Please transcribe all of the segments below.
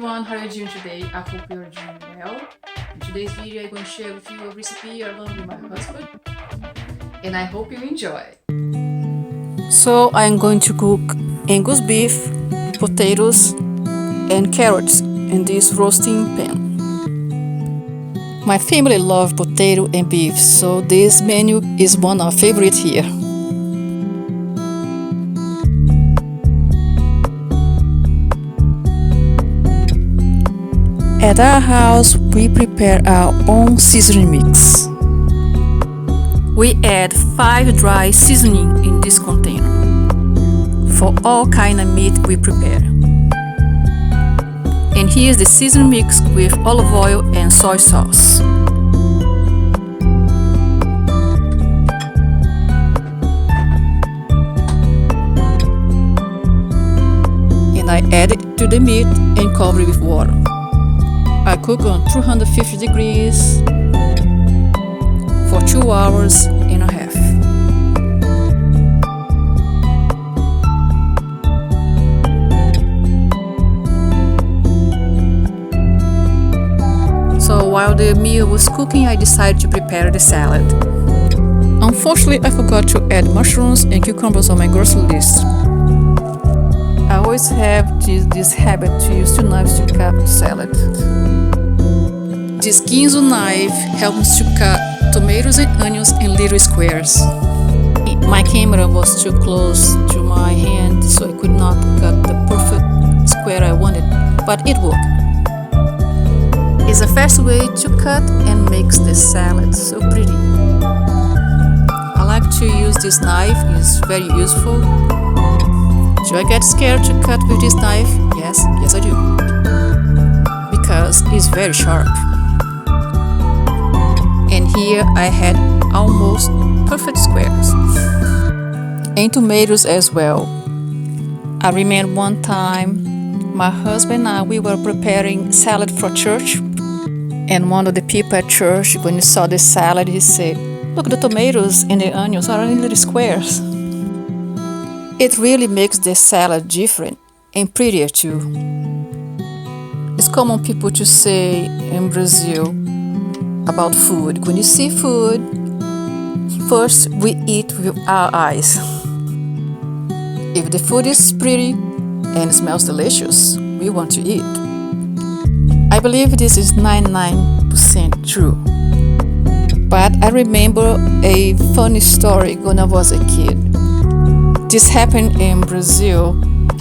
everyone, how are you doing today? I hope you're doing well. In today's video, I'm going to share with you a recipe along with my husband, and I hope you enjoy. So I'm going to cook Angus beef, potatoes, and carrots in this roasting pan. My family love potato and beef, so this menu is one of our favorites here. At our house, we prepare our own seasoning mix. We add 5 dry seasoning in this container for all kind of meat we prepare. And here's the seasoning mix with olive oil and soy sauce. And I add it to the meat and cover it with water. I cook on 250 degrees for 2 hours and a half. So while the meal was cooking, I decided to prepare the salad. Unfortunately, I forgot to add mushrooms and cucumbers on my grocery list. I always have this habit to use 2 knives to cut salad. This Ginzo knife helps to cut tomatoes and onions in little squares. My camera was too close to my hand, so I could not cut the perfect square I wanted, but it worked. It's a fast way to cut and makes the salad so pretty. I like to use this knife, it's very useful. Do I get scared to cut with this knife? Yes I do. Because it's very sharp. And here I had almost perfect squares. And tomatoes as well. I remember one time my husband and I, we were preparing salad for church. And one of the people at church, when he saw the salad, he said, "Look, the tomatoes and the onions are in little squares." It really makes the salad different and prettier too. It's common people to say in Brazil about food. When you see food, first we eat with our eyes. If the food is pretty and smells delicious, we want to eat. I believe this is 99% true. But I remember a funny story when I was a kid. This happened in Brazil,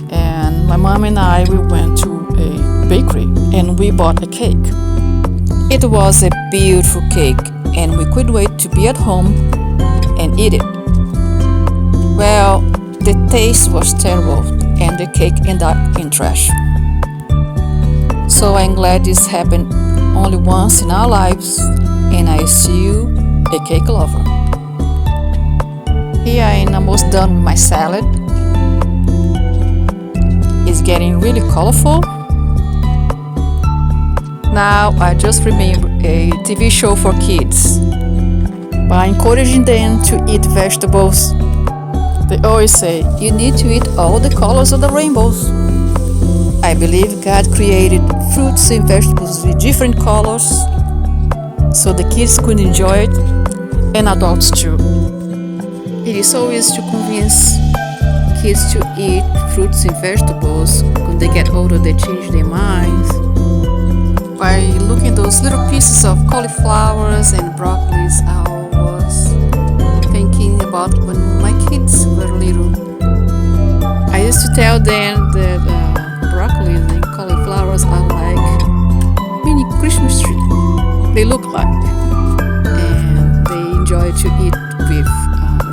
and my mom and I, we went to a bakery and we bought a cake. It was a beautiful cake and we couldn't wait to be at home and eat it. Well, the taste was terrible and the cake ended up in trash. So I'm glad this happened only once in our lives, and I see you a cake lover. Here I am almost done with my salad. It's getting really colorful. Now I just remember a TV show for kids. By encouraging them to eat vegetables, they always say, you need to eat all the colors of the rainbows. I believe God created fruits and vegetables with different colors so the kids could enjoy it, and adults too. It is so easy to convince kids to eat fruits and vegetables. When they get older, they change their minds. By looking at those little pieces of cauliflowers and broccolis, I was thinking about when my kids were little. I used to tell them that broccolis and cauliflowers are like mini Christmas tree. They look like, and they enjoy to eat with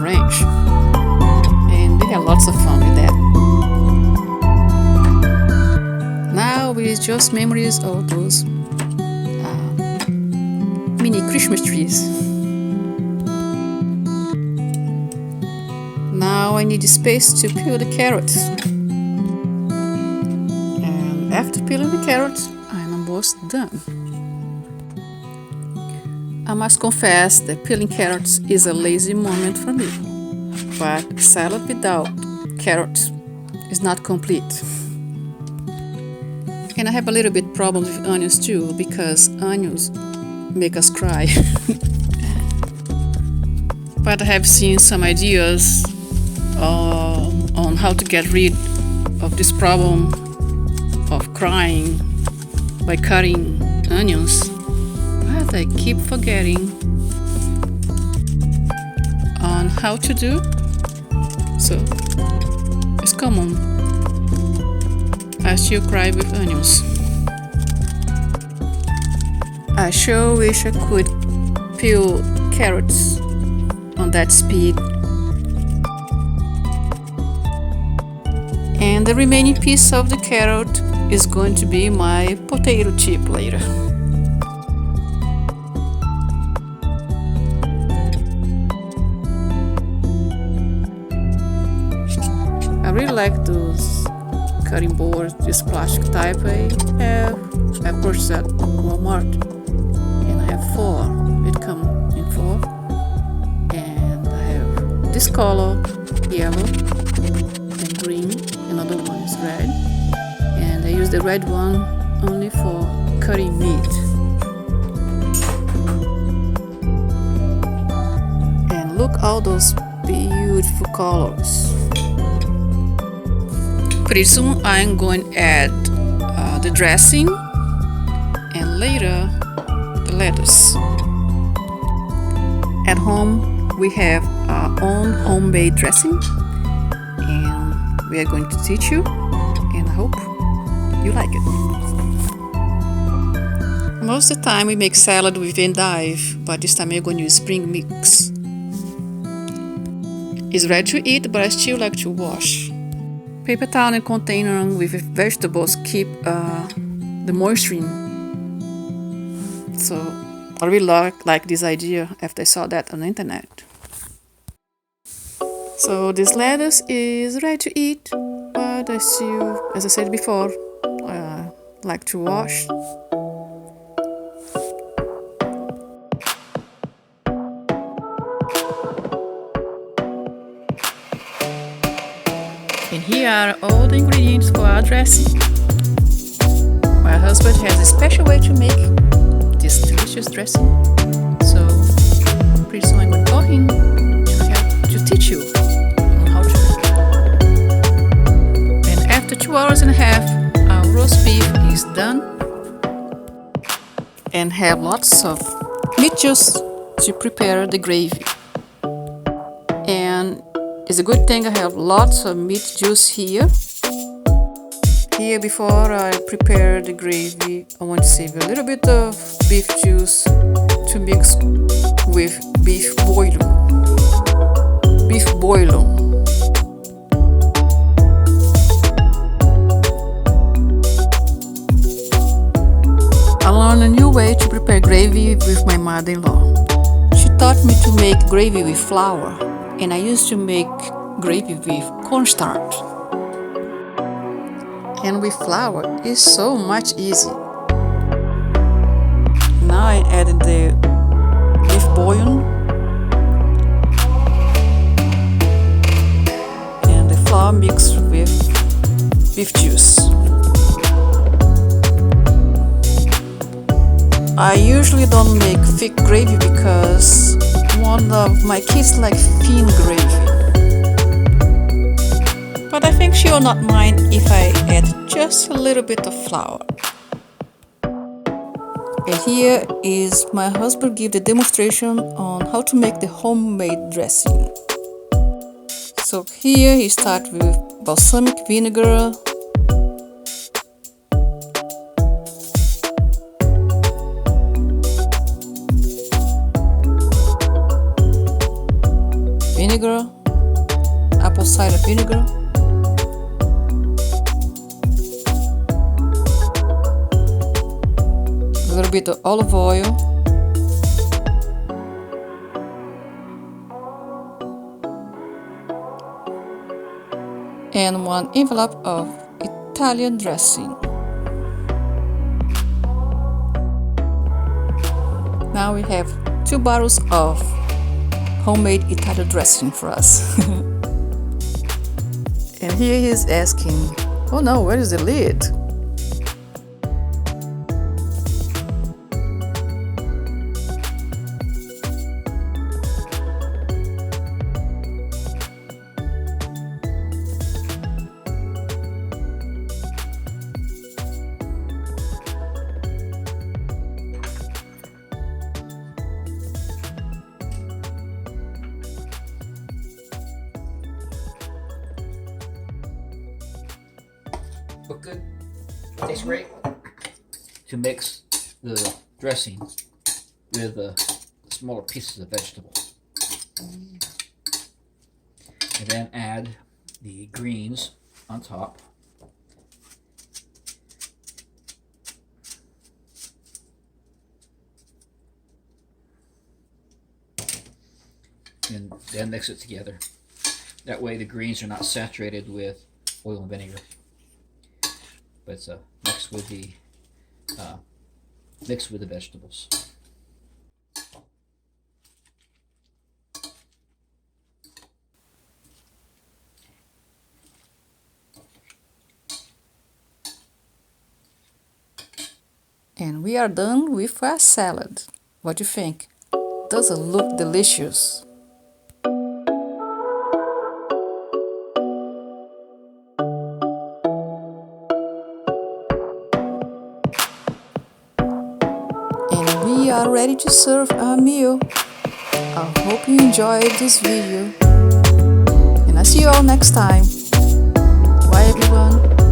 ranch, and they have lots of fun with that. Now it's just memories of those mini Christmas trees. Now I need space to peel the carrots. And after peeling the carrots, I'm almost done. I must confess that peeling carrots is a lazy moment for me. But salad without carrots is not complete. And I have a little bit problems with onions too, because onions make us cry. But I have seen some ideas on how to get rid of this problem of crying by cutting onions, but I keep forgetting on how to do. So it's common. I still cry with onions. I sure wish I could peel carrots on that speed. And the remaining piece of the carrot is going to be my potato chip later. I really like those cutting boards, this plastic type I purchased at Walmart, and I have 4. It comes in 4, and I have this color, yellow and green. Another one is red, and I use the red one only for cutting meat. And look all those beautiful colors. Pretty soon I'm going to add the dressing and later the lettuce. At home we have our own homemade dressing, and we are going to teach you, and I hope you like it. Most of the time we make salad with endive, but this time we're going to use spring mix. It's ready to eat, but I still like to wash. Paper towel and container with vegetables keep the moisture in. So I really like this idea after I saw that on the internet. So this lettuce is ready to eat, but I still, as I said before, like to wash. And here are all the ingredients for our dressing. My husband has a special way to make this delicious dressing, so pretty soon I'm going to call him to teach you on how to make it. And after 2 hours and a half, our roast beef is done, and have lots of meat juice to prepare the gravy. And it's a good thing I have lots of meat juice here. Here, before I prepare the gravy, I want to save a little bit of beef juice to mix with beef bouillon. Beef bouillon. I learned a new way to prepare gravy with my mother-in-law. She taught me to make gravy with flour, and I used to make gravy with cornstarch. And with flour, it's so much easy. Now I added the beef bouillon and the flour mixed with beef juice. I usually don't make thick gravy because one of my kids like thin gravy. But I think she will not mind if I add just a little bit of flour. And here is my husband give the demonstration on how to make the homemade dressing. So here he starts with balsamic vinegar, apple cider vinegar, a little bit of olive oil, and 1 envelope of Italian dressing. Now we have 2 bottles of homemade Italian dressing for us. And here he is asking, oh no, where is the lid? look good, tastes great. To mix the dressing with the smaller pieces of vegetable. And then add the greens on top. And then mix it together. That way the greens are not saturated with oil and vinegar, but it's mixed with the vegetables. And we are done with our salad. What do you think? Does it look delicious? And we are ready to serve our meal. I hope you enjoyed this video. And I see you all next time. Bye everyone.